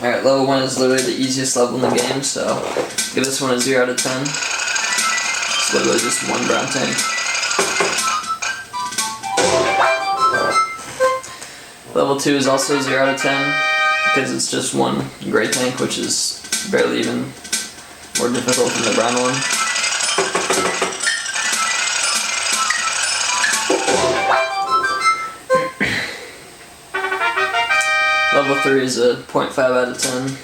Alright, level 1 is literally the easiest level in the game, so give this one a 0 out of 10. It's literally just one brown tank. Level 2 is also 0 out of 10, because it's just one gray tank, which is barely even more difficult than the brown one. Level 3 is a 0.5 out of 10.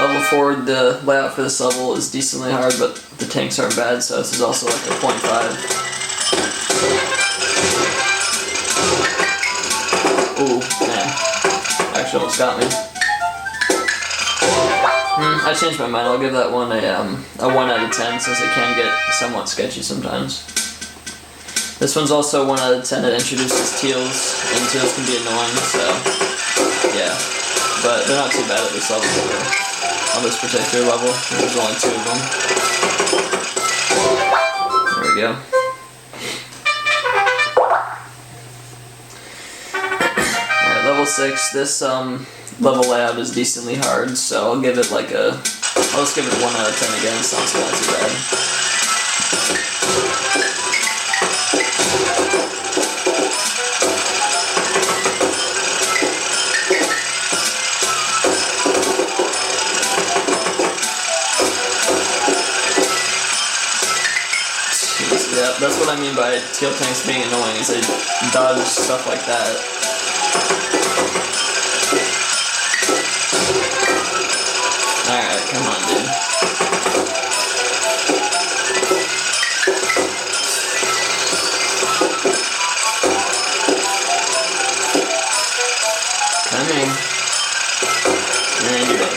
Level 4, the layout for this level is decently hard, but the tanks aren't bad, so this is also like a 0.5. Ooh, man. Actually almost got me. I changed my mind. I'll give that one a 1 out of 10 since it can get somewhat sketchy sometimes. This one's also 1 out of 10. It introduces teals, and teals can be annoying, so yeah. But they're not too bad at this level either. On this particular level. There's only 2 of them. There we go. Level 6, this level layout is decently hard, so I'll give it like I'll just give it a 1 out of 10 again, so it's not too bad. Jeez, yeah, that's what I mean by teal tanks being annoying, is they dodge stuff like that. Alright, come on, dude. Coming. And you're dead.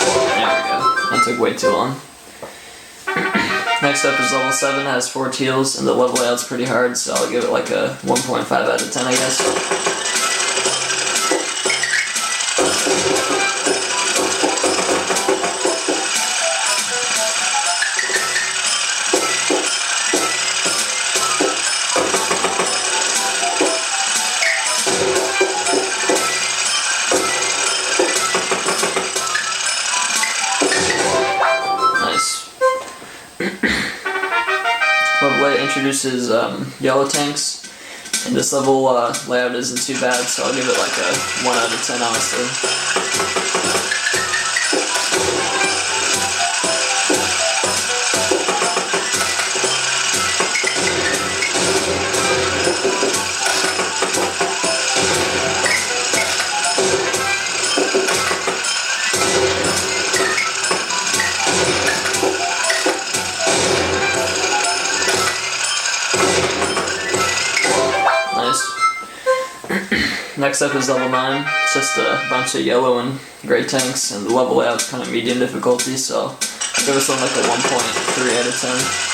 There we go. That took way too long. Next up is level 7, has 4 teals, and the level layout's pretty hard, so I'll give it like a 1.5 out of 10, I guess. Level 8 introduces yellow tanks, and this level layout isn't too bad, so I'll give it like a 1 out of 10, honestly. Next up is level 9. It's just a bunch of yellow and gray tanks, and the level layout's kind of medium difficulty, so I'll give this one like a 1.3 out of 10.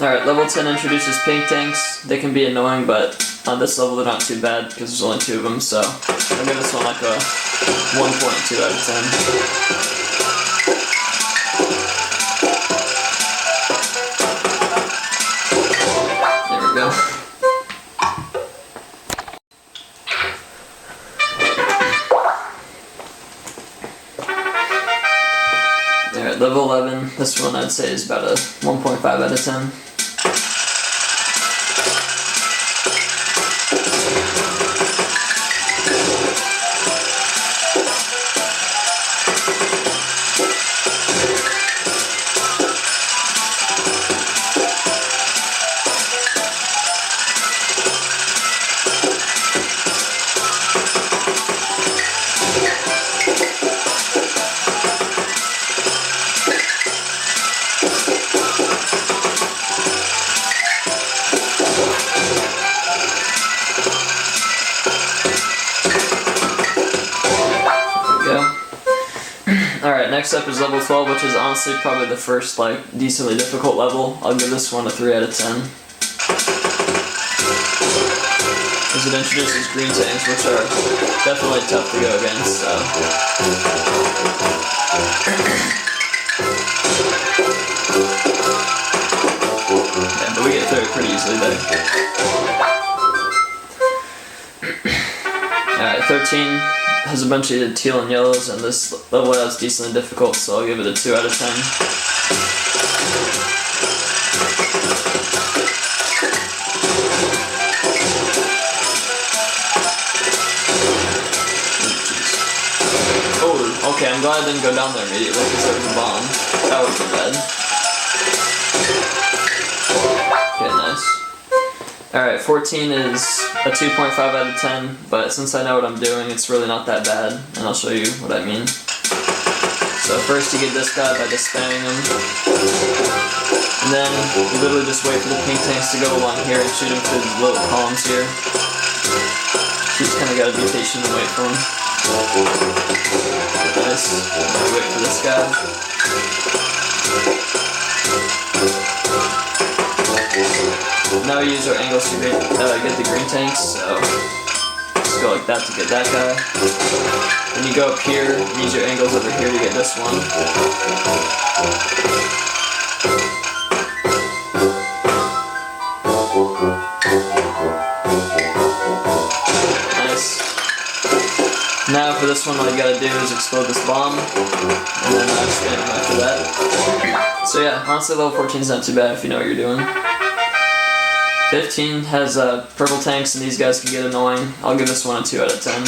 Alright, level 10 introduces pink tanks. They can be annoying, but on this level they're not too bad because there's only 2 of them, so I'll give this one like a 1.2 out of 10. There we go. Alright, level 11. This one I'd say is about a 1.5 out of 10. next up is level 12, which is honestly probably the first like decently difficult level. I'll give this one a 3 out of 10. As it introduces green tanks, which are definitely tough to go against, so. Yeah, but we get through it pretty easily there. Alright, 13 has a bunch of teal and yellows, and this level is decently difficult, so I'll give it a 2 out of 10. Oh, okay, I'm glad I didn't go down there immediately because there was a bomb. That would have been bad. Okay, nice. Alright, 14 is a 2.5 out of 10, but since I know what I'm doing, it's really not that bad, and I'll show you what I mean. So first you get this guy by just spamming him, and then you literally just wait for the pink tanks to go along here and shoot him through the little columns here. So you just kind of gotta be patient and wait for him. Nice. Wait for this guy. Now we use our angles to get the green tanks, so just go like that to get that guy. Then you go up here, use your angles over here to get this one. Nice. Now for this one, all you gotta do is explode this bomb, and then spam him after that. So yeah, honestly level 14 is not too bad if you know what you're doing. 15 has purple tanks, and these guys can get annoying. I'll give this one a 2 out of 10.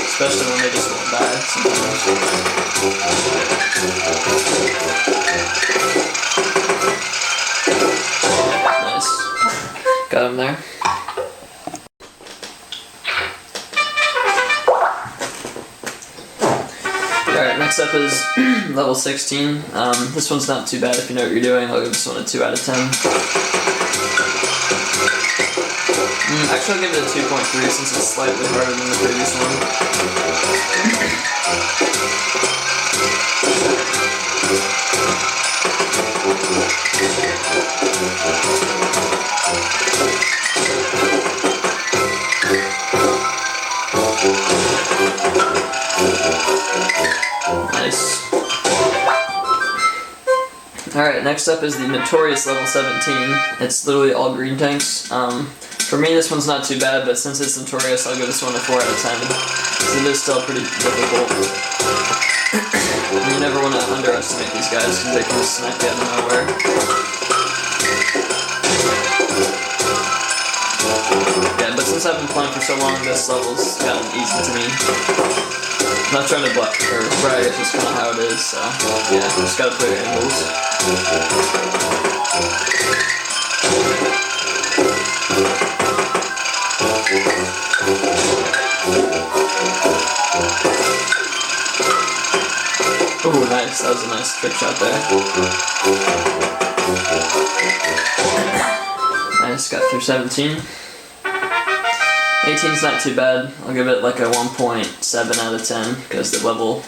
Especially when they just won't die sometimes. Nice. Got him there. Alright, next up is level 16. This one's not too bad if you know what you're doing. I'll give this one a 2 out of 10. Actually, I'll give it a 2.3 since it's slightly harder than the previous one. Nice. Alright, next up is the notorious level 17. It's literally all green tanks. For me, this one's not too bad, but since it's notorious, I'll give this one a 4 out of 10. Because it is still pretty difficult. You never want to underestimate these guys, because they can just snipe you out of nowhere. Yeah, but since I've been playing for so long, this level's gotten easy to me. I'm not trying to brag, it's just kind of how it is, so yeah, just gotta play your angles. Ooh, nice. That was a nice trick shot there. Nice, got through 17. 18's not too bad. I'll give it like a 1.7 out of 10 because the level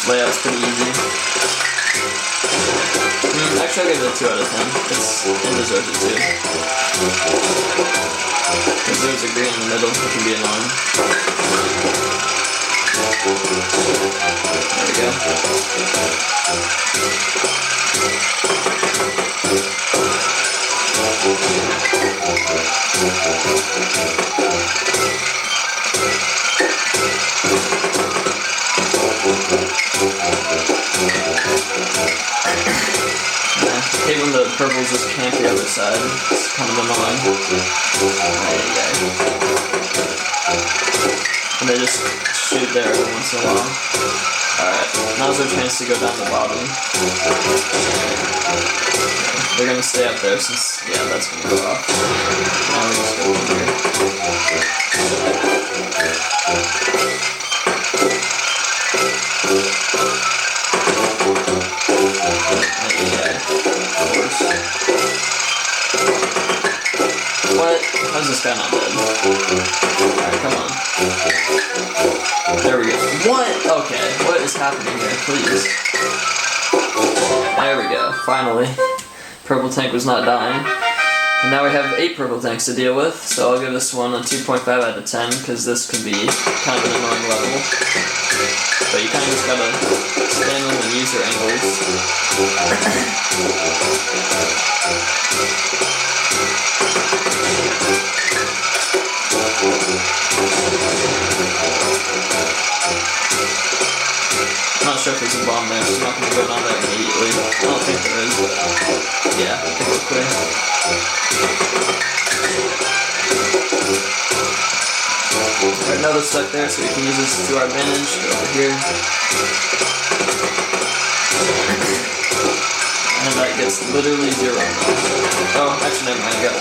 layout's pretty easy. Actually, I'll give it a 2 out of 10. It deserves it too. Because there's a green in the middle, it can be annoying. There we go. I hate when the purples just camp the other side. It's kind of annoying. And they just shoot there every once in a while. Alright, now's our chance to go down the bottom. They're gonna stay up there since, yeah, that's gonna go off. Now we just go over here. Yeah, of course. How's this guy not dead? Alright, come on. There we go. What? Okay, what is happening here? Please. There we go, finally. Purple tank was not dying. And now we have 8 purple tanks to deal with, so I'll give this one a 2.5 out of 10, because this can be kind of an annoying level. But you kind of just gotta spam them and use your angles. I'm not sure if there's a bomb there, so I'm not going to go down there immediately. I don't think there is, but yeah, I think we're clear. Alright, now they're stuck there, so we can use this to our advantage. Go over here. And that gets literally 0. Oh, actually, never mind, I got 1.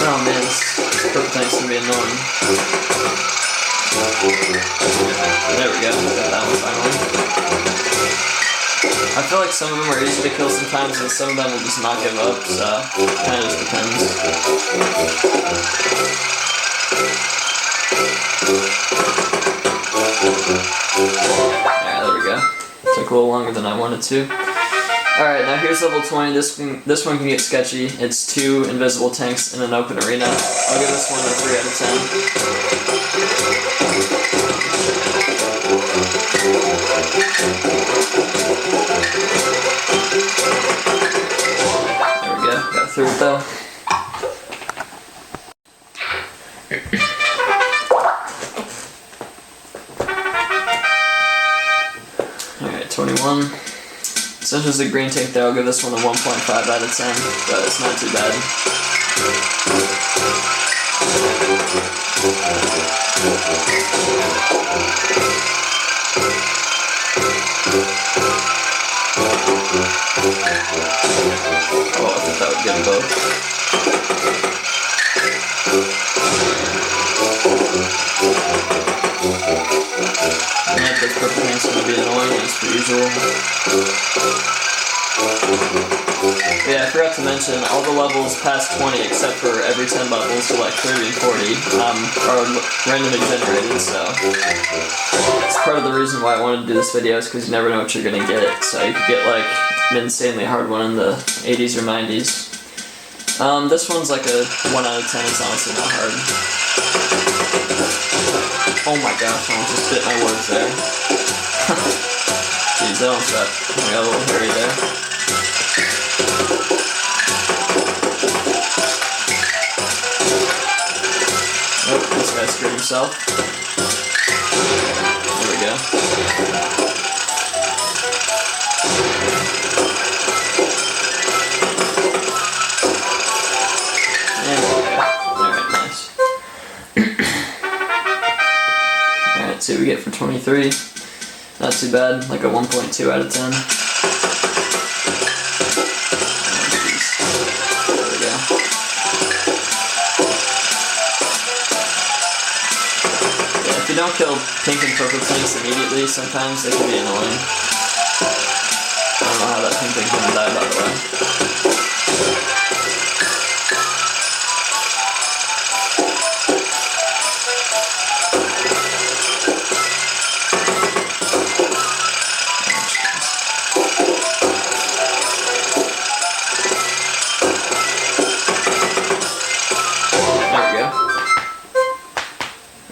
Oh man, this purple tank's gonna be annoying. There we go, got that one finally. I feel like some of them are easy to kill sometimes, and some of them will just not give up, so it kinda just depends. Alright, there we go. Took a little longer than I wanted to. Alright, now here's level 20. This one can get sketchy. It's 2 invisible tanks in an open arena. I'll give this one a 3 out of 10. There we go, got through it though. Alright, 21. Since there's a green tank there, I'll give this one a 1.5 out of 10, but it's not too bad. Oh, I thought that would get them both. Yeah, this purple tank's gonna be annoying as per usual. Yeah, I forgot to mention, all the levels past 20, except for every 10 levels, so like 30 and 40, are randomly generated, so it's part of the reason why I wanted to do this video, is because you never know what you're gonna get, so you could get like an insanely hard one in the 80s or 90s. This one's like a 1 out of 10, it's honestly not hard. Oh my gosh, I almost just bit my words there. Jeez, that almost got a little hairy there. Oh, this guy screwed himself. There we go. And there we go. Alright, nice. Alright, see what we get for 23. Not too bad, like a 1.2 out of 10. There we go. Yeah, if you don't kill pink and purple tanks immediately, sometimes they can be annoying. I don't know how that pink thing can die, by the way.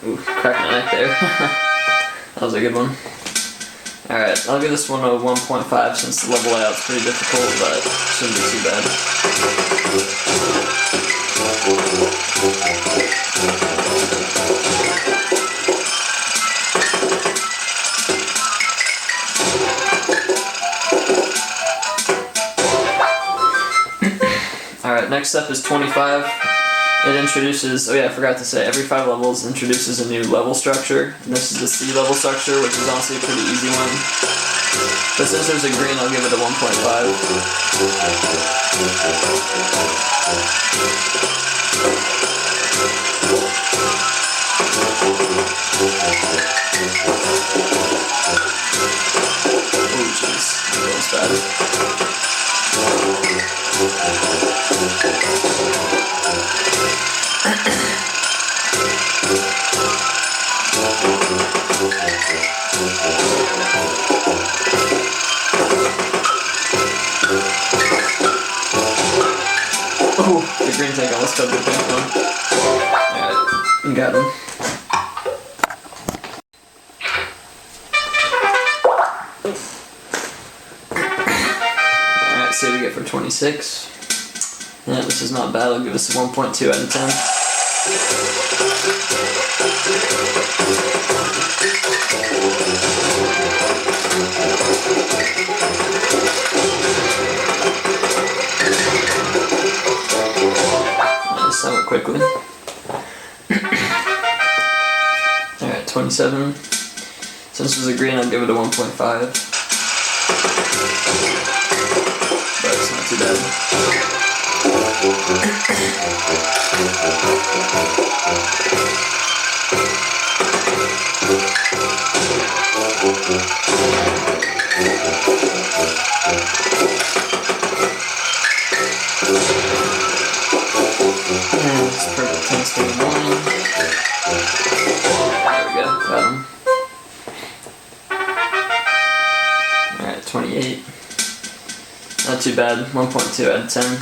Ooh, cracked my neck there. That was a good one. Alright, I'll give this one a 1.5 since the level layout's pretty difficult, but shouldn't be too bad. Alright, next up is 25. It introduces, oh yeah, I forgot to say, every 5 levels introduces a new level structure. And this is the C level structure, which is honestly a pretty easy one. But since there's a green, I'll give it a 1.5. Oh jeez, that was bad. Oh, the green tank almost killed the pink one. Alright, got him. Alright, see what we get for 26. Yeah, this is not bad. I'll give us a 1.2 out of 10. Somewhat quickly. Alright, 27. Since this was a green, I'll give it a 1.5. But it's not too bad. Perfect tanks for the morning. There we go, got him. Alright, 28. Not too bad, 1.2 out of 10.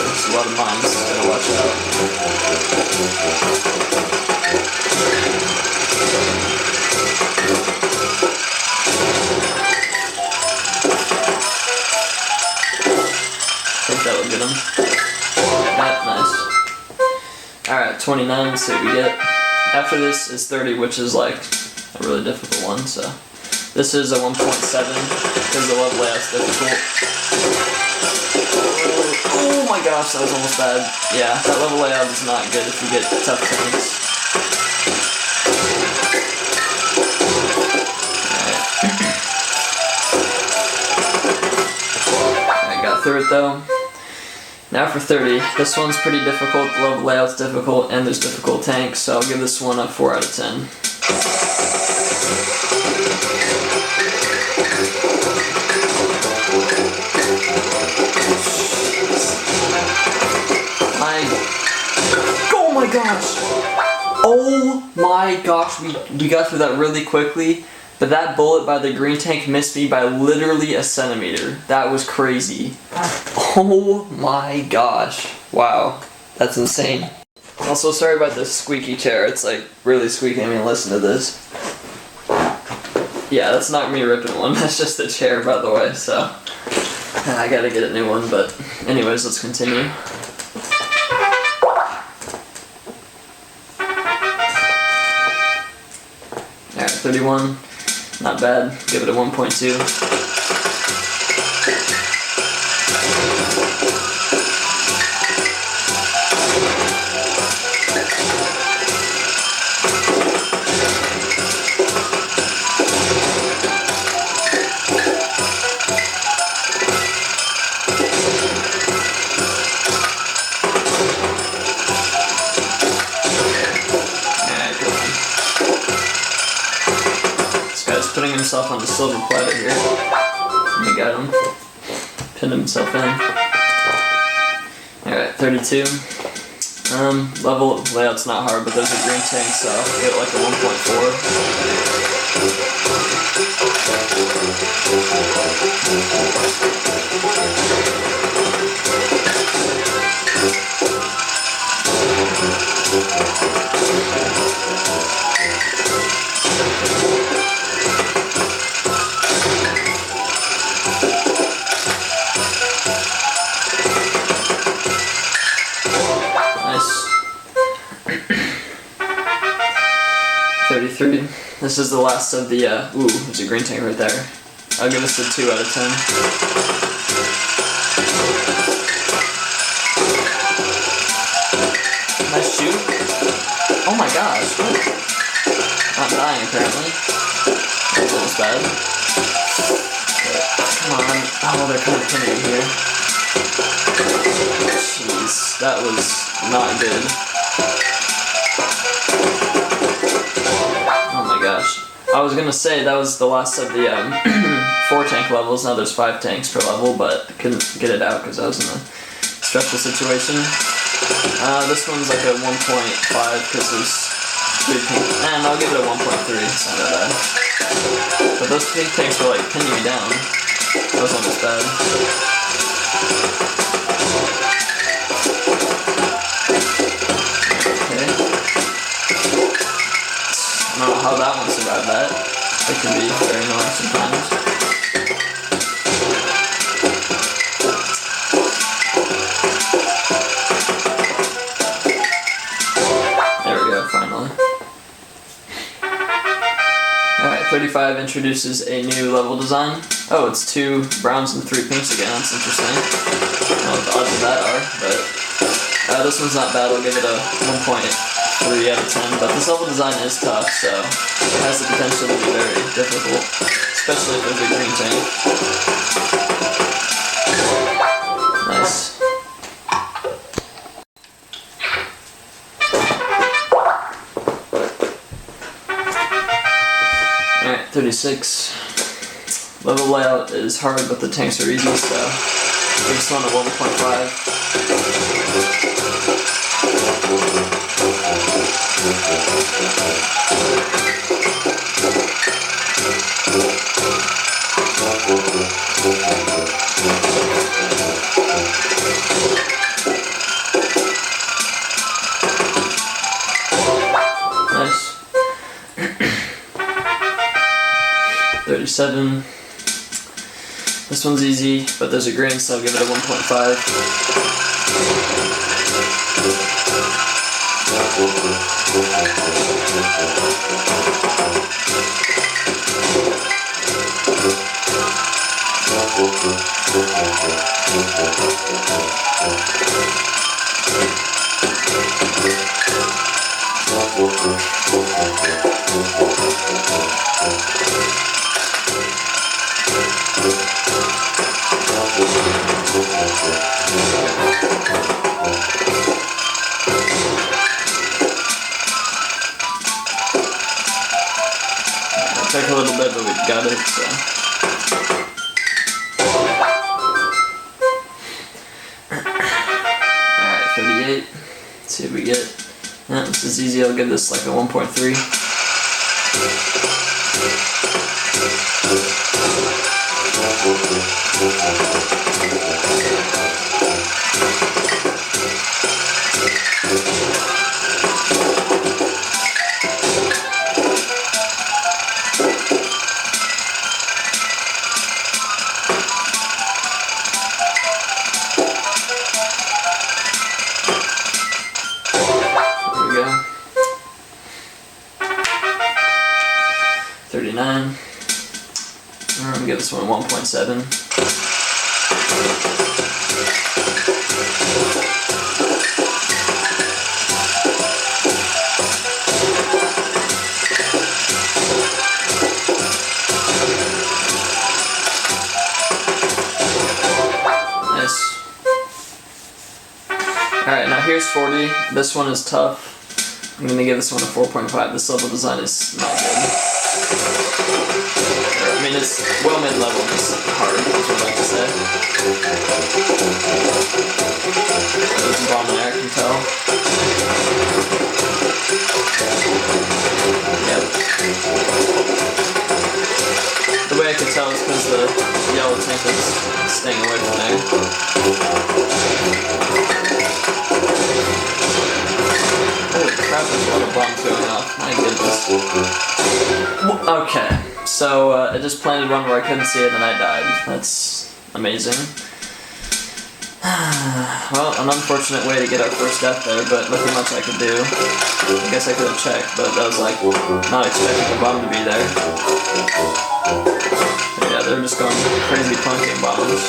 There's a lot of mines, gotta watch out. I think that will get him. Yep, nice. Alright, 29, let's see what we get. After this is 30, which is like a really difficult one, so. This is a 1.7, because the level layout's difficult. Oh my gosh, that was almost bad. Yeah, that level layout is not good if you get tough tanks. Alright. I got through it though. Now for 30, this one's pretty difficult, the level layout's difficult, and there's difficult tanks, so I'll give this one a 4 out of 10. Oh my gosh! Oh my gosh, we got through that really quickly, but that bullet by the green tank missed me by literally a centimeter. That was crazy. Oh my gosh. Wow. That's insane. Also, sorry about this squeaky chair. It's like really squeaky. I mean, listen to this. Yeah, that's not me ripping one. That's just the chair, by the way, so I gotta get a new one, but anyways, let's continue. Alright, 31. Not bad. Give it a 1.2. Putting himself on the silver platter here. We got him. Pinned himself in. Alright, 32. Level layout's not hard, but there's a green tank, so I'll give it like a 1.4. Nice. 33. This is the last of the, ooh, there's a green tank right there. I'll give this a 2 out of 10. Nice shoot. Oh my gosh. not dying apparently. That's almost bad. Come on. Oh, they're kind of pinning me here. Jeez, that was not good. Oh my gosh. I was gonna say that was the last of the 4 tank levels. Now there's 5 tanks per level, but I couldn't get it out because I was in a stressful situation. This one's like a 1.5 because there's 3 pink, and I'll give it a 1.3. It's not that bad. But those pink tanks were like pinning me down. That was almost bad. Okay. I don't know how that one survived that. It can be very annoying sometimes. There we go, finally. Alright, 35 introduces a new level design. Oh, it's 2 browns and 3 pinks again, that's interesting. I don't know what the odds of that are, but this one's not bad. I'll give it a 1.3 out of 10, but this level design is tough, so it has the potential to be very difficult, especially if there's a green tank. Nice. Alright, 36. Level layout is hard, but the tanks are easy, so give this one a 1.5. Nice. 37. This one's easy, but there's a green, so I'll give it a 1.5. It took a little bit, but we got it, so. Alright, 38. Let's see what we get. Yeah, this is easy. I'll give this like a 1.3. There we go. 39. I'm gonna give this one a 1.7. Nice. Alright, now here's 40. This one is tough. I'm gonna give this one a 4.5. This level design is not good. I mean, it's well mid level, just hard, is what I like to say. There's a bomb there, I can tell. Yep. The way I can tell is because the yellow tank is staying away from there. Holy crap, there's a lot of bombs going off. My goodness. Okay. So, I just planted one where I couldn't see it and I died. That's amazing. Well, an unfortunate way to get our first death there, but nothing much I could do. I guess I could have checked, but that was like, not expecting the bomb to be there. Yeah, they're just going crazy plunking bombs.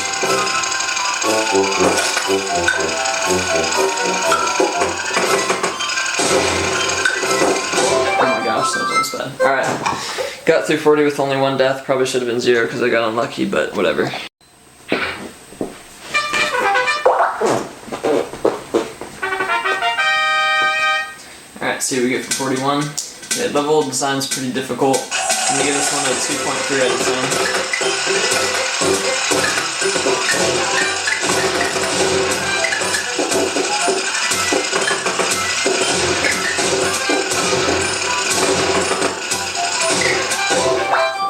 Oh my gosh. gosh, that was almost bad. Alright, got through 40 with only one death. Probably should have been 0 because I got unlucky, but whatever. Alright, see what we get for 41. Yeah, level design's pretty difficult. I'm gonna give this one a 2.3 out of 10.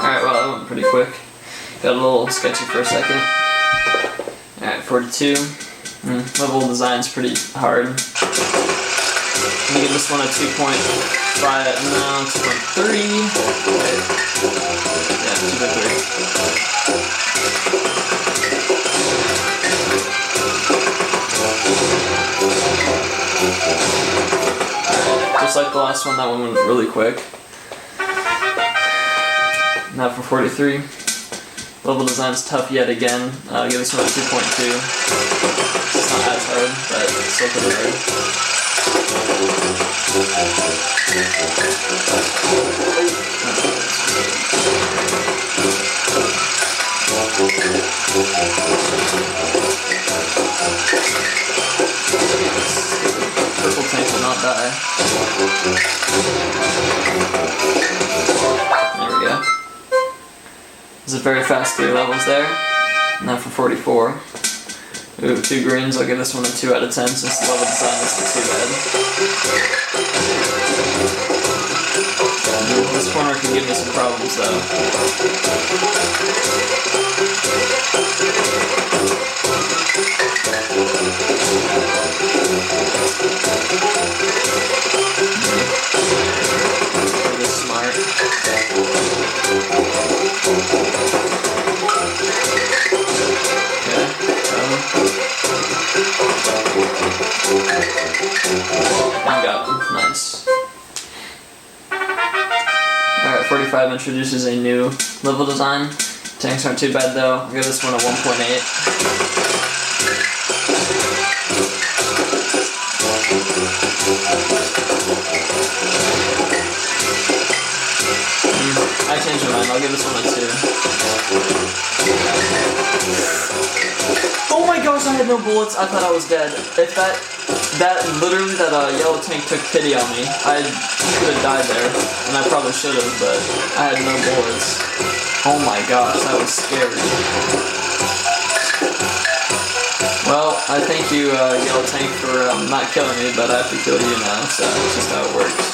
Alright, well that went pretty quick. Got a little sketchy for a second. Alright, 42. Level design's pretty hard. I'm gonna give this one a 2.5, no, 2.3. Wait. Yeah, 2.3. Just like the last one, that one went really quick. Now for 43. Level design's tough yet again. I'll give this one a 2.2. It's not as hard, but it's still pretty hard. Purple tank will not die. There we go. This is very fast 3 levels there. Now for 44. Ooh, 2 greens. I'll give this one a 2 out of 10 since the level design isn't too bad. Ooh, this corner can give me some problems though. Pretty smart. Nice. Alright, 45 introduces a new level design. Tanks aren't too bad though. I'll give this one a 1.8. I changed my mind. I'll give this one a 2. Oh my gosh, I had no bullets. I thought I was dead. If that yellow tank took pity on me, I could have died there, and I probably should have, but I had no bullets. Oh my gosh, that was scary. Well, I thank you, yellow tank, for not killing me, but I have to kill you now, so that's just how it works.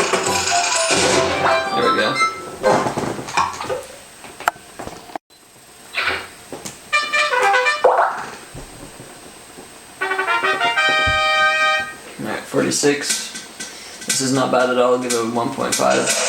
There we go. Alright, 46. This is not bad at all. I'll give it a 1.5.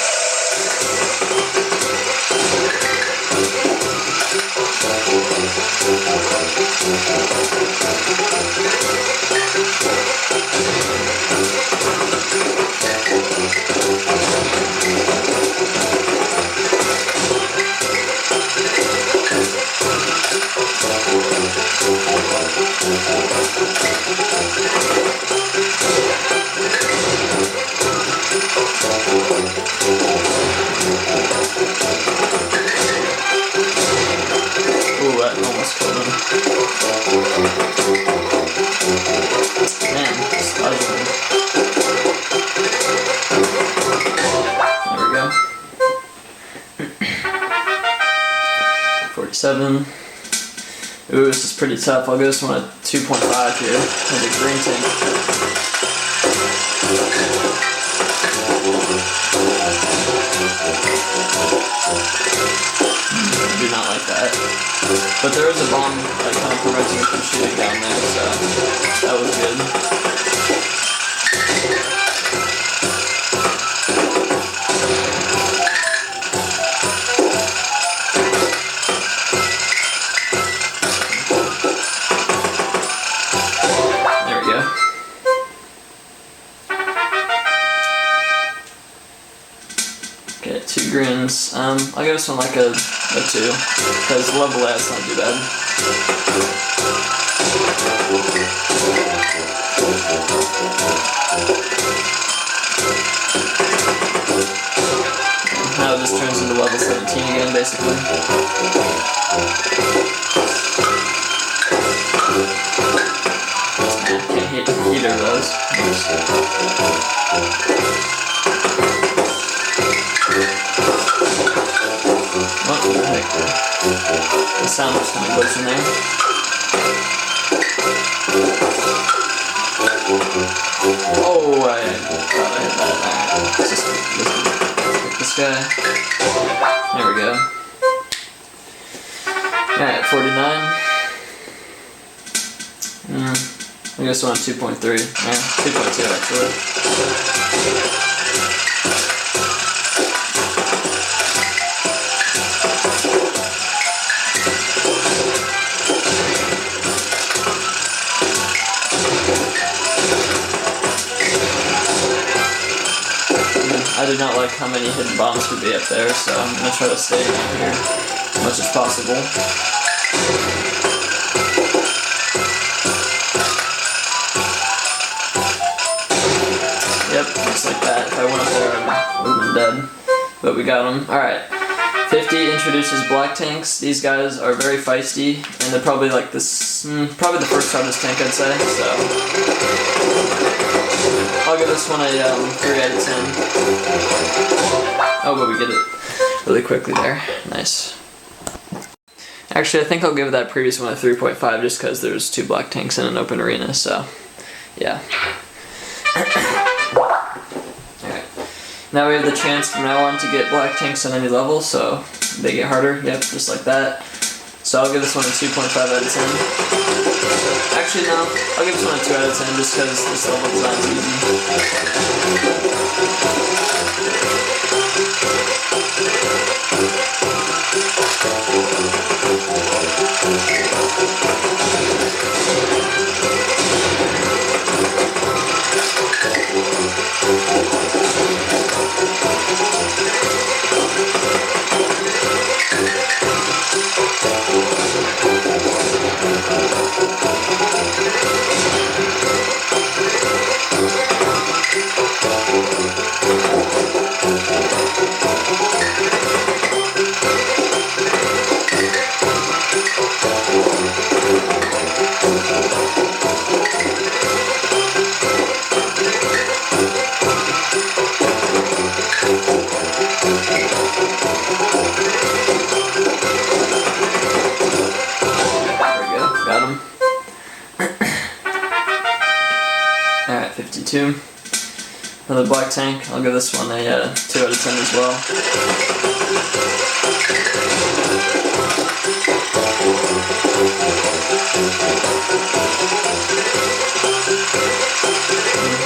Ooh, that almost killed him. Man, surprisingly. There we go. 47. Ooh, this is pretty tough. I'll give this one a 2.5 here. There's a green tank. I do not like that. But there is a bomb that kind of prevents me from shooting down there, so that was good. There we go. Okay, 2 greens. I'll give this one like a 2, because level A is not too bad. basically. Can't hit either of those. What the heck? The sound was kind of glitching there. Oh, I thought I hit that. Alright, let's just hit this guy. There we go. Alright, 49. I guess we're on 2.3. Yeah, 2.2 actually. I do not like how many hidden bombs could be up there, so I'm going to try to stay around here as much as possible. Yep, just like that. If I went up there, I would have been dead. But we got them. Alright. 50 introduces black tanks. These guys are very feisty, and they're probably like this, probably the first hardest tank I'd say, so. I'll give this one a 3 out of 10. Oh, but we get it really quickly there. Nice. Actually, I think I'll give that previous one a 3.5 just because there's 2 black tanks in an open arena, so yeah. Alright. Now we have the chance from now on to get black tanks on any level, so they get harder. Yep, just like that. So I'll give this one a 2.5 out of 10. Actually, no, I'll give this one a 2 out of 10 just because this level design is easy. Alright, 52. Another black tank. I'll give this one a 2 out of 10 as well.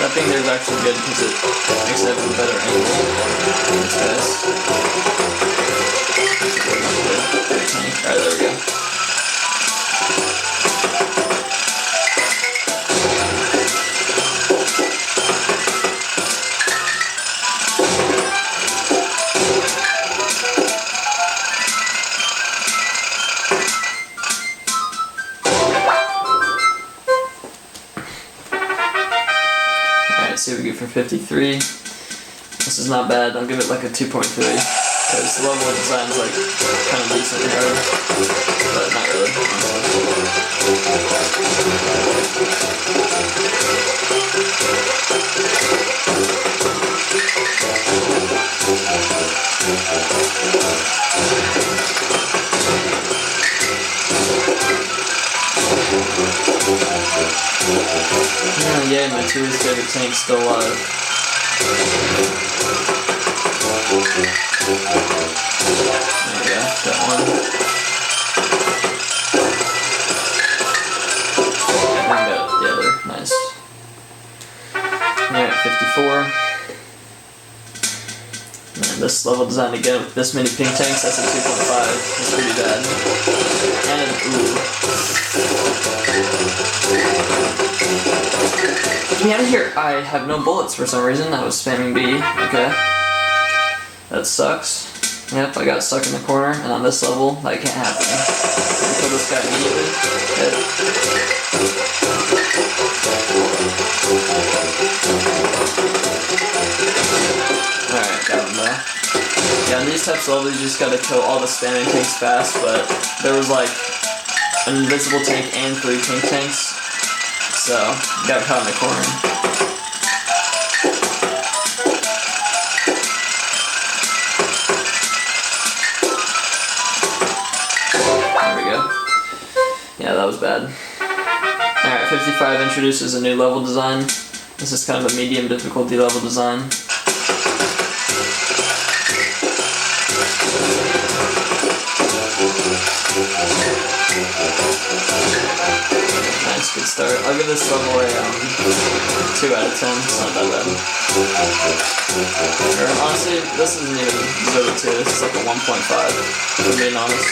That thing there is actually good because it makes it have a better angle on these guys. Alright, there we go. See what we get for 53. This is not bad. I'll give it like a 2.3 because the level of design is like kind of decently hard, but not really, Oh yeah, my 2 favorite tank's still alive. There we go, got one. And got the other, nice. Alright, 54. Man, this level design again with this many pink tanks, that's a 2.5. That's pretty bad. And, ooh. Get me out of here! I have no bullets for some reason. I was spamming B. Okay. That sucks. Yep, I got stuck in the corner, and on this level, that can't happen. Kill this guy immediately. Hit. Alright, got him though. Yeah, on these these types of levels, you just gotta kill all the spamming tanks fast, but there was like an invisible tank and 3 pink tanks, so got caught in the corner. There we go. Yeah, that was bad. Alright, 55 introduces a new level design. This is kind of a medium difficulty level design. Nice, good start. I'll give this level a 2 out of 10. It's not that bad. Or honestly, this isn't even 0 to 2. This is like a 1.5, if I'm being honest.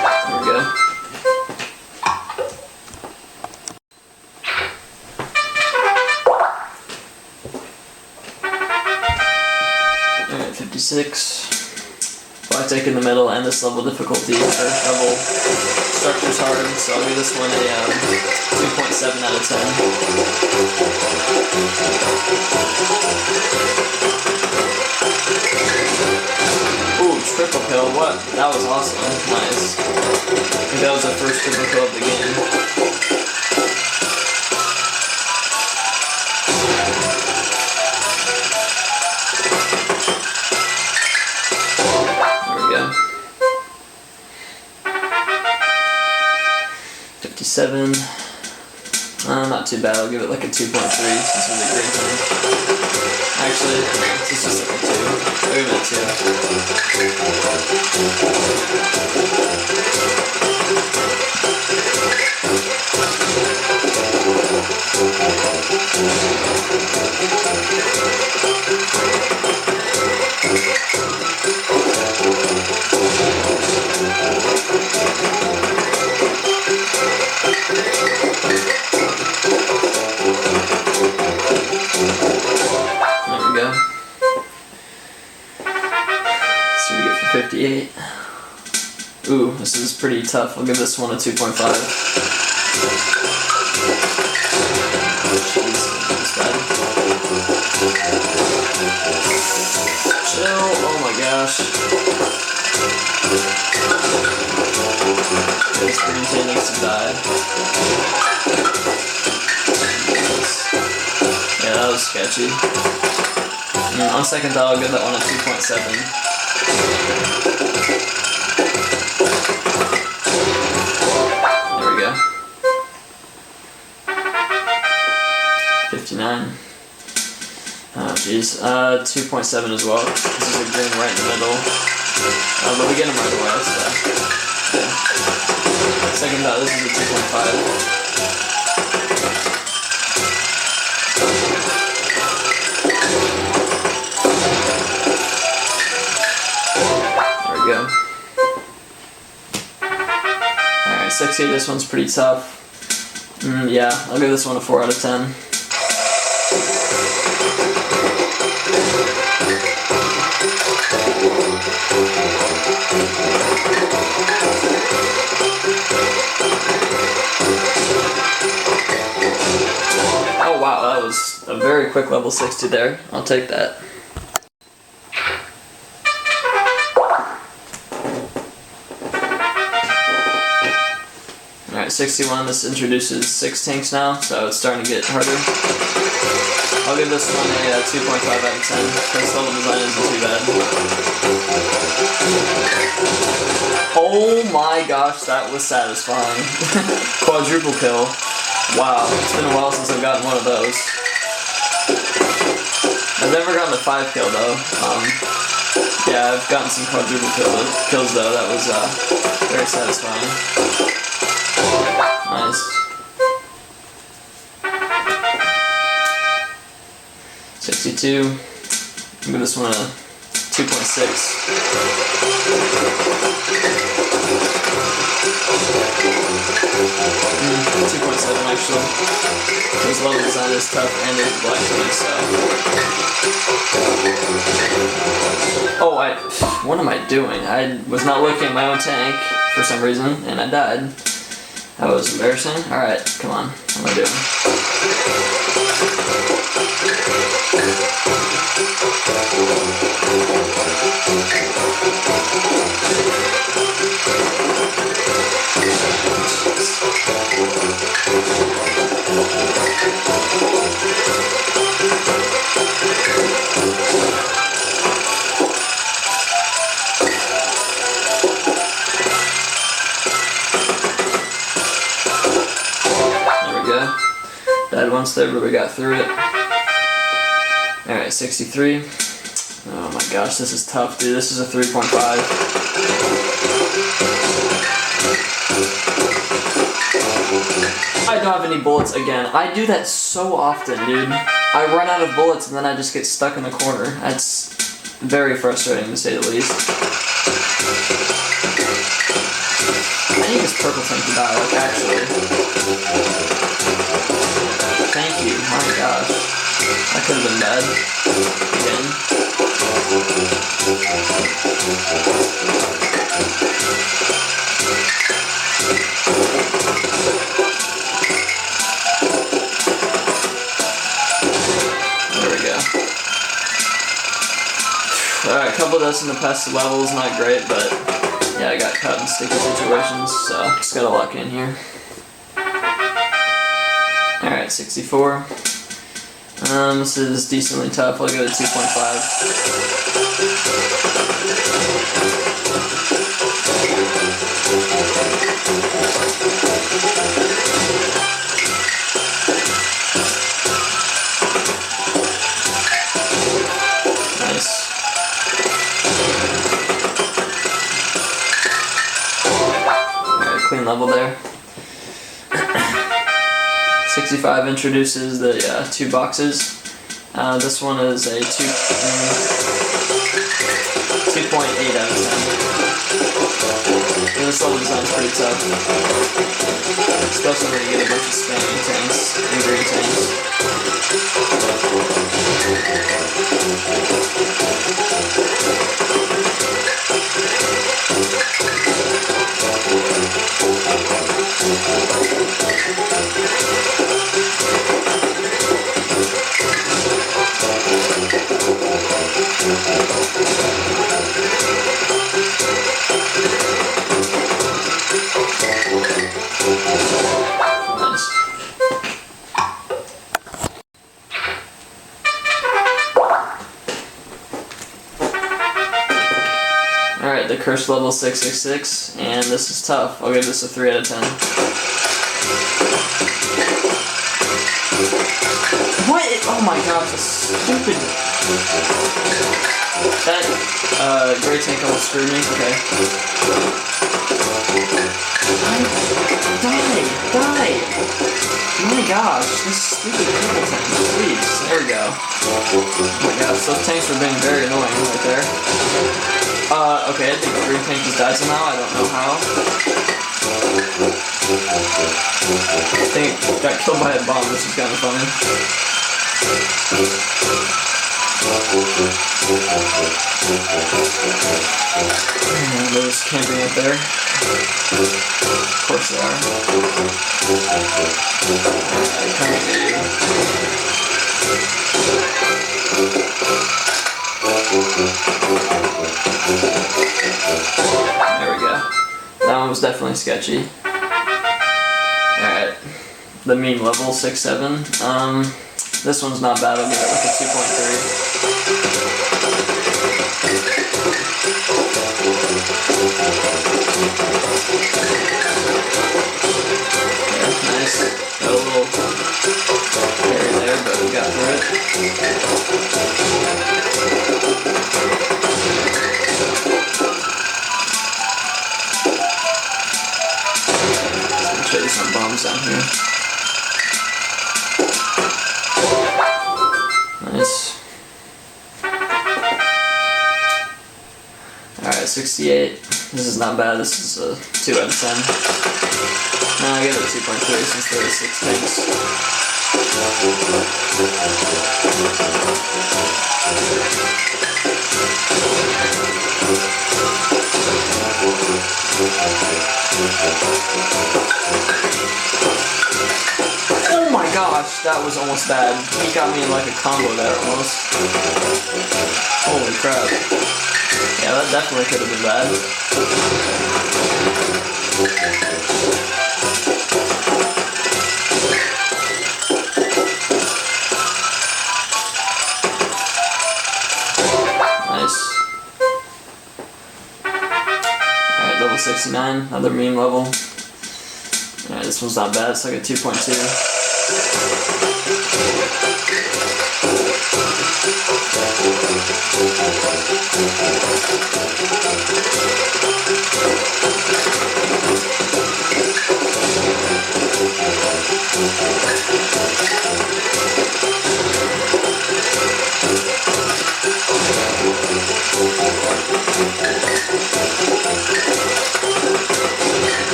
There we go. Alright, 56. Black tank in the middle, and this level difficulty, or level structure's hard, so I'll give this one a 2.7 out of 10. Ooh, triple kill, what? That was awesome. Nice. I think that was the first triple kill of the game. There we go. 57. Not too bad, I'll give it like a 2.3 since it was a green thing. Actually, this is just like a 2. I'll give it a 58. Ooh, this is pretty tough. I'll give this one a 2.5. Jeez, that's bad. Chill, oh my gosh. This green tank needs to die. Yeah, that was sketchy. On second thought, I'll give that one a 2.7. There we go. 59. Oh jeez. 2.7 as well. This is a green right in the middle. But we get him right away, so yeah. Second thought, this is a 2.5. Go. Alright, 68, this one's pretty tough. Yeah, I'll give this one a 4 out of 10. Oh wow, that was a very quick level 60 there. I'll take that. Alright, 61, this introduces 6 tanks now, so it's starting to get harder. I'll give this one a 2.5 out of 10. This level design isn't too bad. Oh my gosh, that was satisfying. Quadruple kill. Wow, it's been a while since I've gotten one of those. I've never gotten a 5 kill though. Yeah, I've gotten some quadruple kills though. That was very satisfying. Nice. 62. I'll give this one a 2.6. 2.7 actually. controversial. His level design is tough and it's black to me, so. Oh, what am I doing? I was not looking at my own tank for some reason, and I died. That was embarrassing. Alright, come on. What am I doing? Died once there, but we got through it. Alright, 63. Oh my gosh, this is tough, dude. This is a 3.5. I don't have any bullets again. I do that so often, dude. I run out of bullets and then I just get stuck in the corner. That's very frustrating to say the least. I need this purple tank to die, like actually. Thank you, my gosh. That could have been bad. Again. There we go. Alright, a couple of those in the past levels, not great, but yeah, I got caught in sticky situations, so just gotta lock in here. Alright, 64. This is decently tough. I'll go to 2.5. Nice. Alright, clean level there. 65 introduces the two boxes. This one is a 2.8 out of 10. And this level design is pretty tough. Especially when you get a bunch of spamming tanks and green tanks. Alright, the curse level 666, and this is tough. I'll give this a 3 out of 10. What? Oh my gosh, this stupid. That gray tank almost screwed me. Okay. Die! Oh my gosh, this stupid purple tank. Please, there we go. Oh my gosh, those tanks were being very annoying right there. Okay, I think the green tank just died somehow. I don't know how. I think it got killed by a bomb, which is kind of funny. And they're just camping up there. Of course they are. I kind of get There we go. That one was definitely sketchy. Alright. The meme level, 6-7. This one's not bad, I'll give it like a 2.3. Yeah, nice. Got a little carry there, but we got through it. Show you some bombs down here. Nice. Alright, 68. This is not bad. This is a 2 out of 10. I'll give it 2.3 since there are 6 tanks. Oh my gosh, that was almost bad. He got me in like a combo there almost. Holy crap. Yeah, that definitely could have been bad. Nice. Alright, level 69, another meme level. Alright, this one's not bad, so I get 2.2.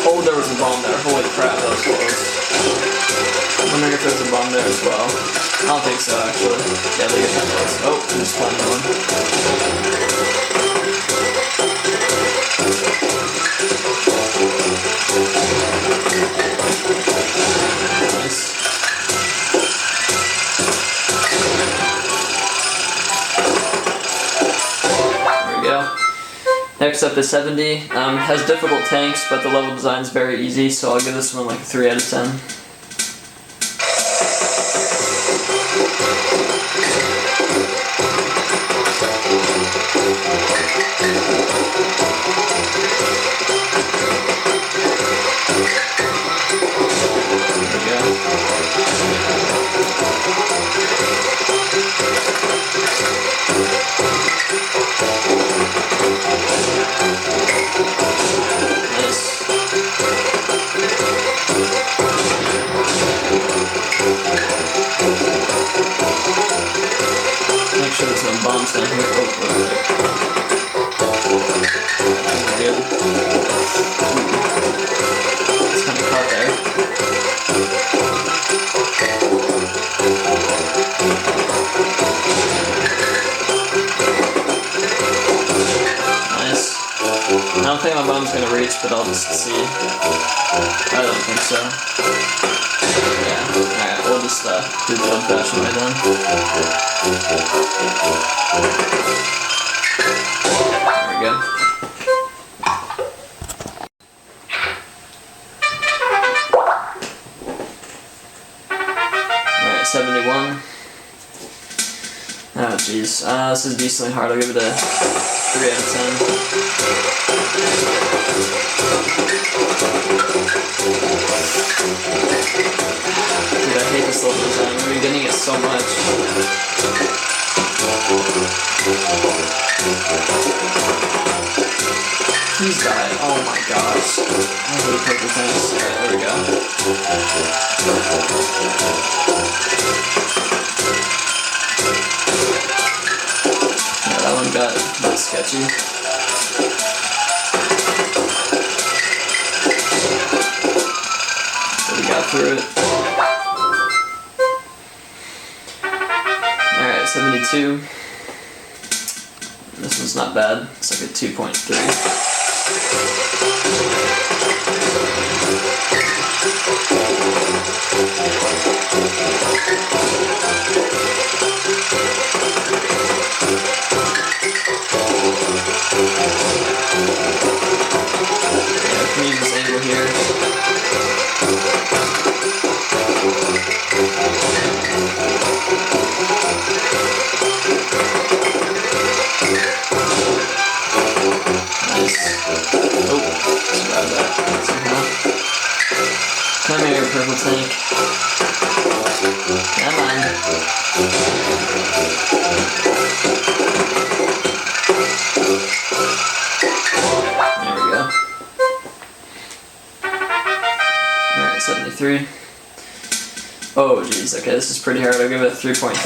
Oh, there was a bomb there. Holy crap, that was close. I'm wondering if there's a bomb there as well. I don't think so, actually. Yeah, they get that close. Oh, I just found one. Nice. There we go. Next up is 70. Has difficult tanks, but the level design is very easy, so I'll give this one like a 3 out of 10. Make sure there's no bombs down here. Oh, good. It's kind of caught there. Nice. I don't think my bomb's gonna reach, but I'll just see. I don't think so. Yeah, alright, we'll just do the old-fashioned way then. There we go. Alright, 71. Oh jeez, this is decently hard. I'll give it a 3 out of 10. Dude, I hate this level design. We're getting it so much. Please die. Oh my gosh. I hate purple tanks. Alright, there we go. Yeah, that one got a bit sketchy. But we got through it. Alright, 72. This one's not bad. It's like a 2.3. Yeah, I can use this angle here. Nice. Oh, survived that somehow. Come here, purple tank. Come on. There we go. Alright, 73. Oh jeez, okay, this is pretty hard. I'll give it a 3.3.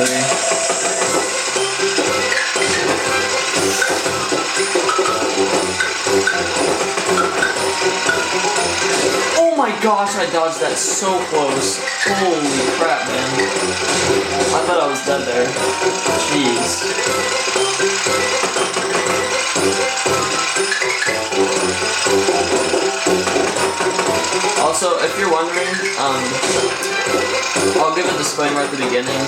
my gosh, I dodged that so close. Holy crap, man. I thought I was dead there. Jeez. Also, if you're wondering, I'll give a disclaimer at the beginning,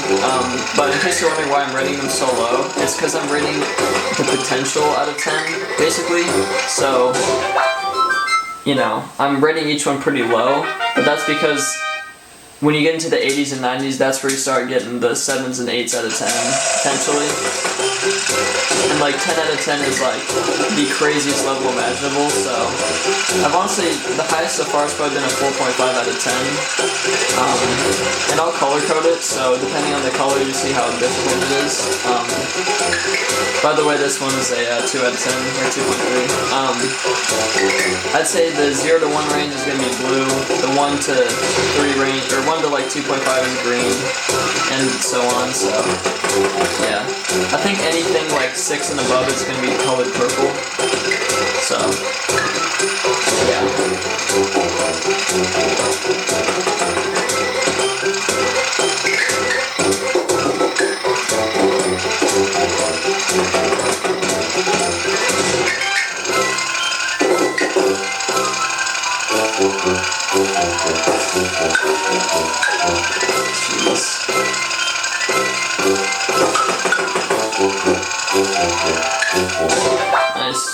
but in case you're wondering why I'm rating them so low, it's because I'm rating the potential out of 10, basically. So, you know, I'm rating each one pretty low, but that's because when you get into the 80s and 90s, that's where you start getting the 7s and 8s out of 10, potentially. And like 10 out of 10 is like the craziest level imaginable, so I've honestly, the highest so far has probably been a 4.5 out of 10. And I'll color code it, so depending on the color you see how difficult it is. By the way, this one is a 2 out of 10, or 2.3. I'd say the 0 to 1 range is going to be blue, the 1 to 3 range, or 1 to like 2.5 is green, and so on, so yeah. I think anything like 6 and above is going to be colored purple, so yeah. Jeez. Nice.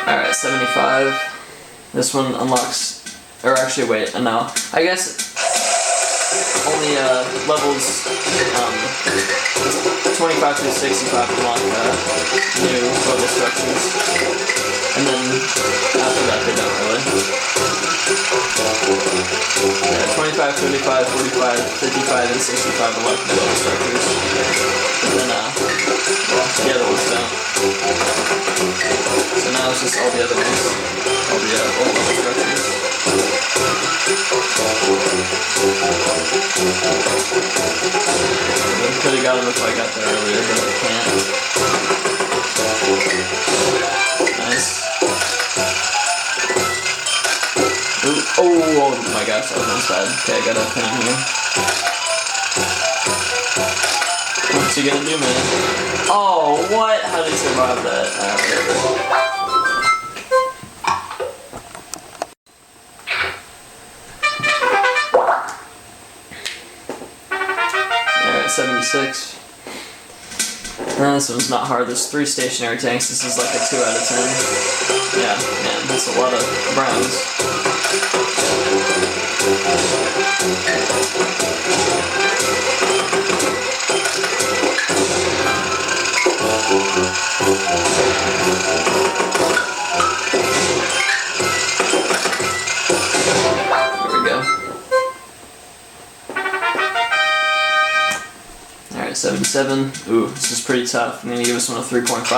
Alright, 75. This one unlocks, or actually wait, no. I guess only levels 25 through 65 unlock new level structures. And then after that they don't really. Yeah, 25, 35, 45, 55, and 65 unlock new level structures. And then well, the other ones don't. So now it's just all the other ones. All the old level structures. I could have got him if I got there earlier, but I can't. Nice. Ooh, oh my gosh, that was almost bad. Okay, I gotta pin him here. What's he gonna do, man? Oh, what? How did he survive that? Whatever. Alright, 76. This one's not hard. There's 3 stationary tanks. This is like a 2 out of 10. Yeah, man, that's a lot of browns. There we go. Alright, 77. Ooh, this is pretty tough. I'm gonna give this one a 3.5.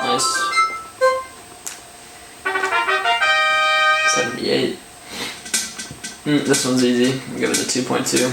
Nice. 78. This one's easy. I'll give it a 2.2.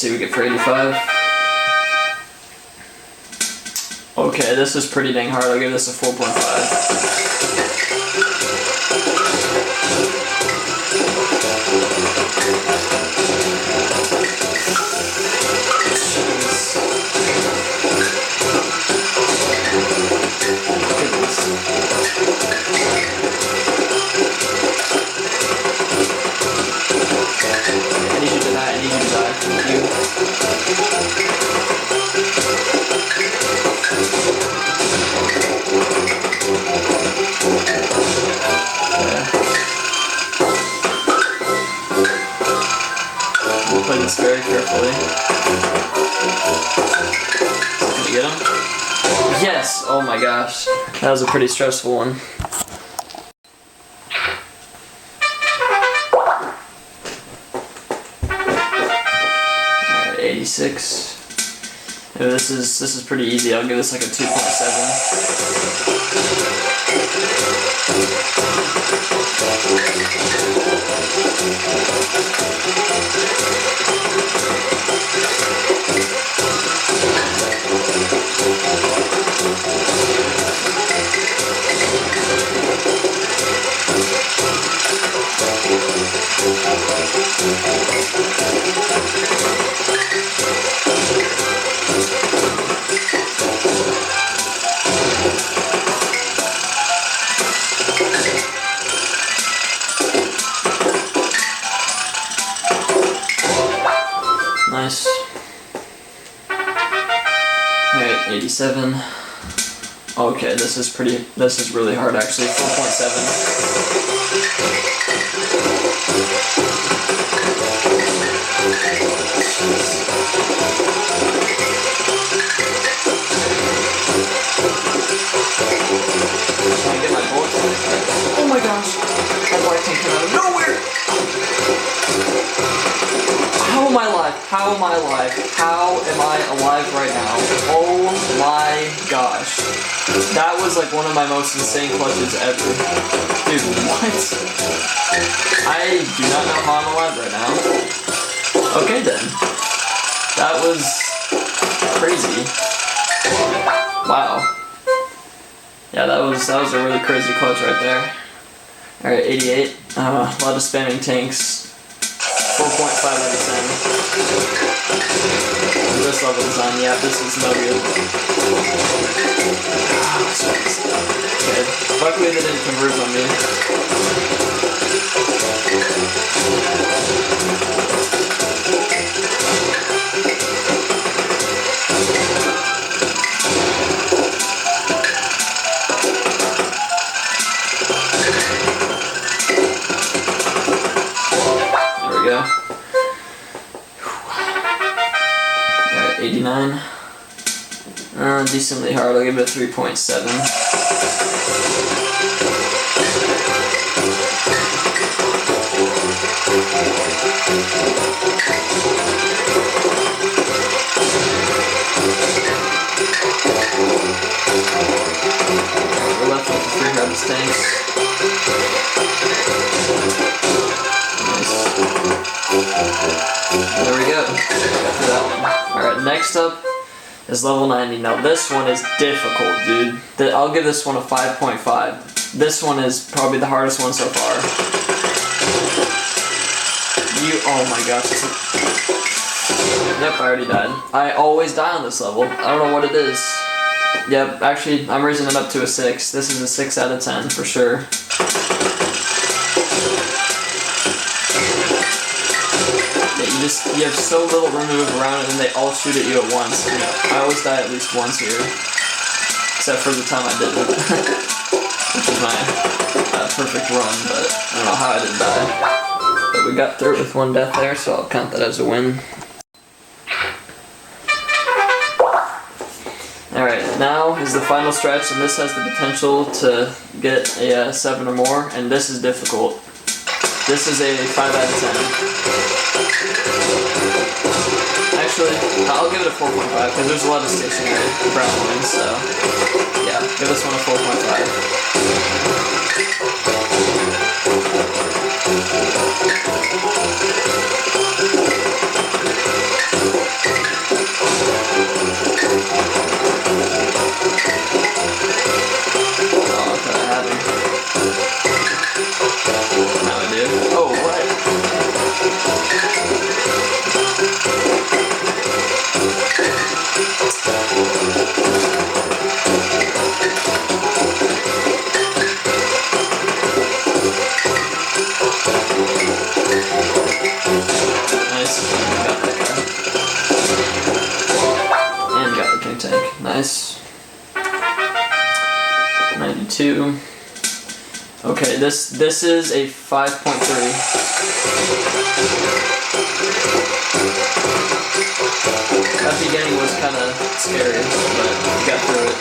see what we get for 85. Okay, this is pretty dang hard. I'll give this a 4.5. I need you to die. Thank you. We'll play this very carefully. Can you get him? Yes! Oh my gosh. That was a pretty stressful one. Alright, 86. Yeah, this is pretty easy. I'll give this like a 2.7. Nice. Alright, 87. Okay, this is really hard actually. 4.7. Can I get my bullet? Oh my gosh! That white tank came out of nowhere! How am I alive? How am I alive? How am I alive right now? Oh my gosh. That was like one of my most insane clutches ever. Dude, what? I do not know how I'm alive right now. Okay then. That was crazy. Wow. Yeah, that was a really crazy clutch right there. Alright, 88. A lot of spamming tanks. 4.5 out of 10. This level design, yeah, this is no good. Okay, luckily they didn't converge on me. There we go. 89. Decently hard. I'll give it a 3.7. We're left with the 3 Harvest tanks. Nice. There we go. Got through that one. Alright, next up is level 90. Now this one is difficult, dude. I'll give this one a 5.5. This one is probably the hardest one so far. Oh my gosh. Yep, I already died. I always die on this level. I don't know what it is. Yep, actually, I'm raising it up to a 6. This is a 6 out of 10 for sure. You have so little room to move around, and then they all shoot at you at once. You know, I always die at least once here, except for the time I didn't, which is my perfect run. But I don't know how I didn't die. But we got through it with 1 death there, so I'll count that as a win. Alright, now is the final stretch, and this has the potential to get a 7 or more, and this is difficult. This is a 5 out of 10. Actually, I'll give it a 4.5 because there's a lot of stationary brown ones, so yeah, give this one a 4.5. 2. Okay, this is a 5.3. That beginning was kind of scary, but we got through it.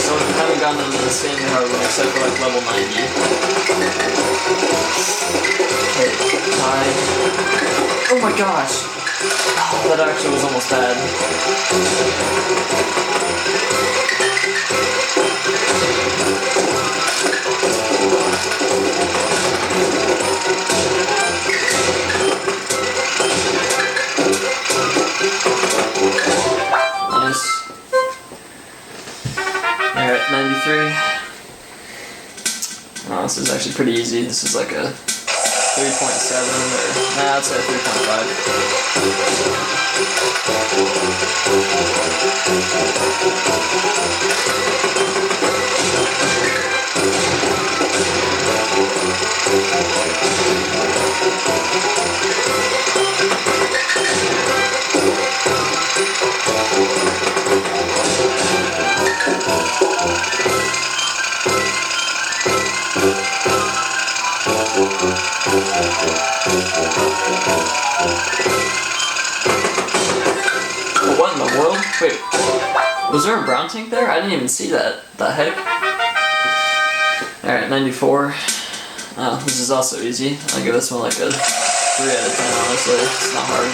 So we haven't gotten into the same hard one except for like level 90. Okay, 9. Oh my gosh! Oh, that actually was almost bad. Nice. Alright, 93. Oh, this is actually pretty easy. This is like a 3.7 or, nah, I'd say 3.5. What in the world? Wait, was there a brown tank there? I didn't even see that. The heck? Alright, 94. Oh, this is also easy. I'll give this one like a 3 out of 10, honestly. It's not hard.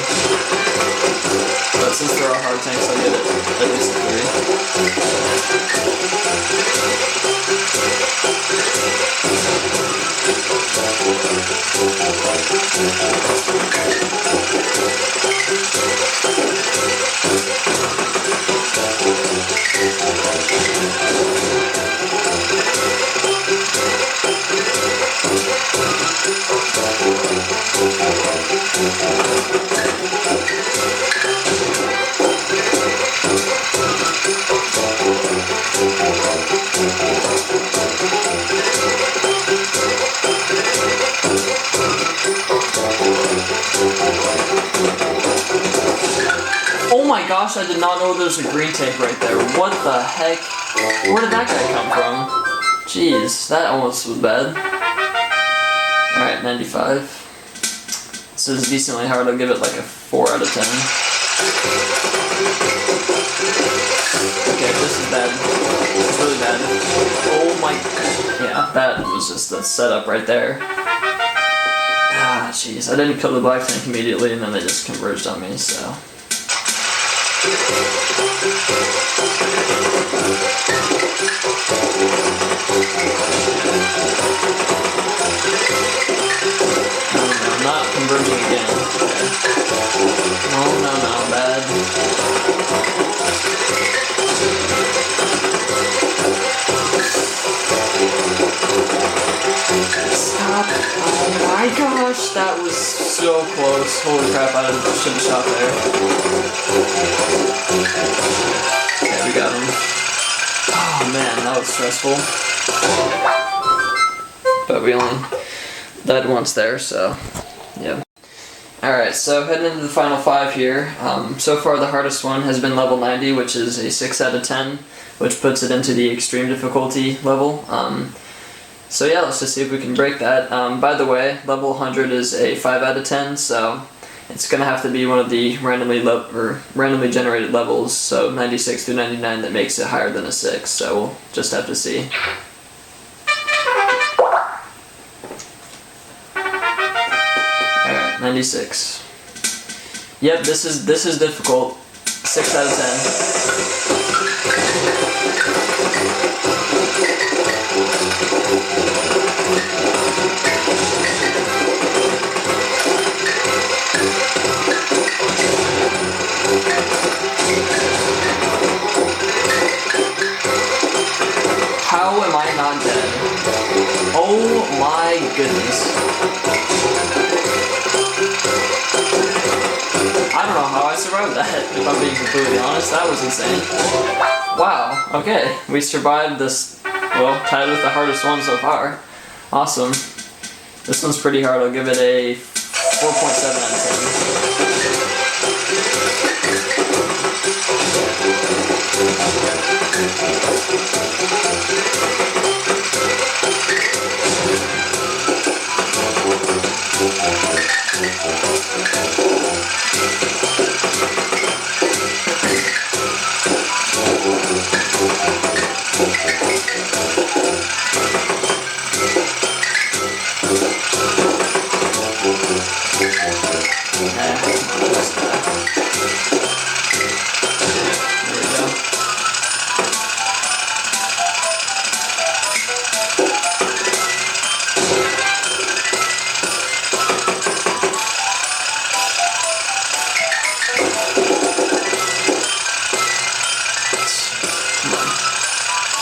But since there are hard tanks, I'll give it at least a 3. Oh my gosh, I did not know there was a green tank right there. What the heck? Where did that guy come from? Jeez, that almost was bad. Alright, 95. This is decently hard. I'll give it like a 4 out of 10. Okay, this is bad. This is really bad. Oh my... Yeah, that was just the setup right there. Ah, jeez. I didn't kill the black tank immediately and then they just converged on me, so... No, not converging again. Okay. No, bad. Stop. Oh my gosh, that was so close. Holy crap, I should have shot there. Okay, we got him. Oh man, that was stressful. But we only died once there, so yeah. Alright, so heading into the final 5 here. So far the hardest one has been level 90, which is a 6 out of 10, which puts it into the extreme difficulty level. So yeah, let's just see if we can break that. By the way, level 100 is a 5 out of 10, so it's going to have to be one of the randomly generated levels, so 96 through 99 that makes it higher than a 6, so we'll just have to see. Alright, 96. Yep, this is difficult. 6 out of 10. How am I not dead? Oh my goodness. I don't know how I survived that, if I'm being completely honest. That was insane. Wow, okay. We survived this, well, tied with the hardest one so far. Awesome. This one's pretty hard. I'll give it a 4.7 out of 10.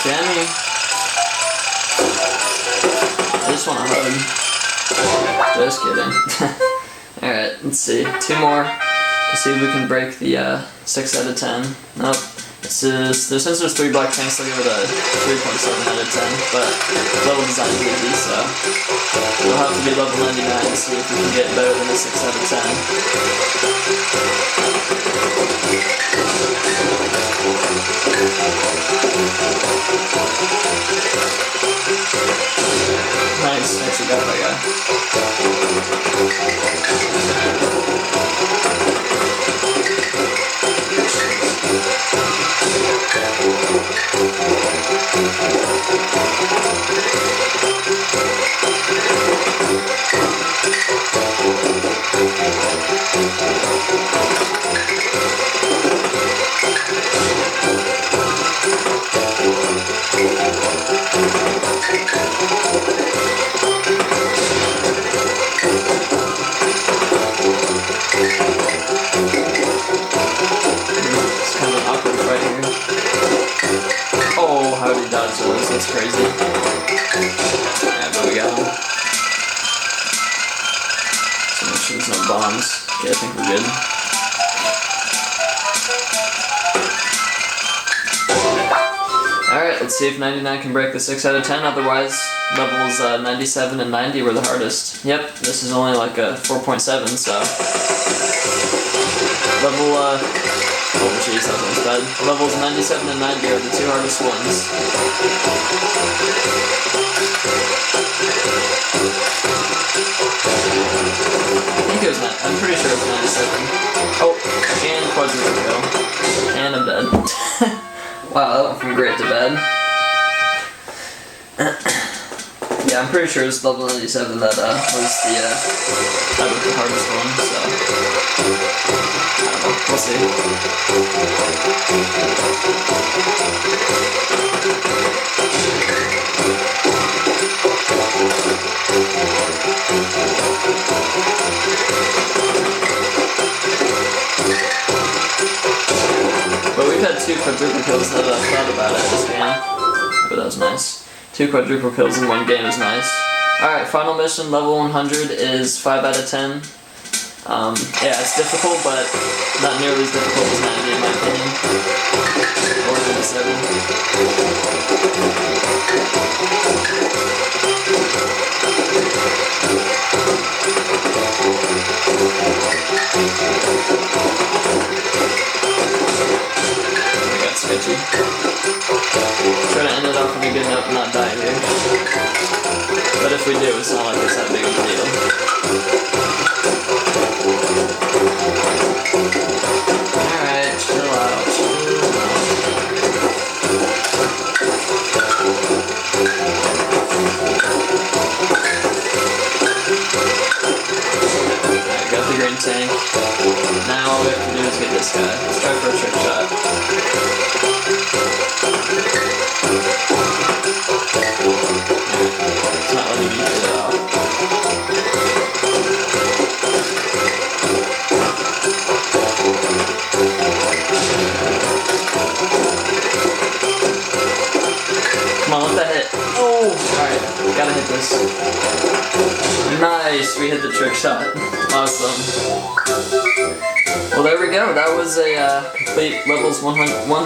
Jammy. I just want a hug. Just kidding. Alright, let's see. 2 more to see if we can break the 6 out of 10. Nope. Since there's 3 black tanks, I'll give it a 3.7 out of 10. But level design is easy, so we'll have to be level 99 to see if we can get better than a 6 out of 10. Nice, actually got that guy. It's kind of an awkward fight here. Oh, how did he dodge those? That's crazy. Yeah, but we got him. So make sure there's no bombs. Okay, I think we're good. Alright, let's see if 99 can break the 6 out of 10, otherwise levels 97 and 90 were the hardest. Yep, this is only like a 4.7, so... Level, oh jeez, that one's bad. Levels 97 and 90 are the 2 hardest ones. I think it was I'm pretty sure it was 97. Oh, and quadruple kill. And I'm dead. Wow, that went from great to bad. Yeah, I'm pretty sure it's level 97 that was the hardest one, so I don't know, we'll see. But we've had 2 quadruple kills now that I've thought about it this game. But that was nice. 2 quadruple kills in 1 game is nice. Alright, final mission, level 100 is 5 out of 10. Yeah, it's difficult, but not nearly as difficult as 90 in my opinion. Or 97. Sketchy. Try to end it off on a good note and not die here. But if we do, it's not like it's that big of a deal. Alright, chill out, Alright, got the green tank. Now all we have to do is get this guy. Let's try for a trick shot. It's not letting me get it out. Come on, let that hit. Oh! Alright, gotta hit this. Nice, we hit the trick shot. Awesome. Well, there we go. That was a complete levels 1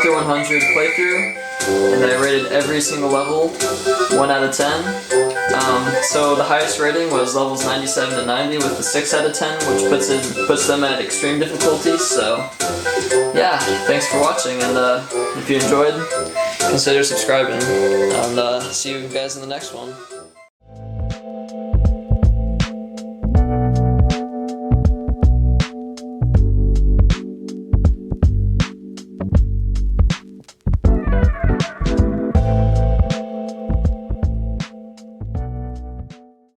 through 100 playthrough. and I rated every single level 1 out of 10. So the highest rating was levels 97 to 90 with the 6 out of 10, which puts them at extreme difficulty. So yeah, thanks for watching, and if you enjoyed, consider subscribing, and see you guys in the next one.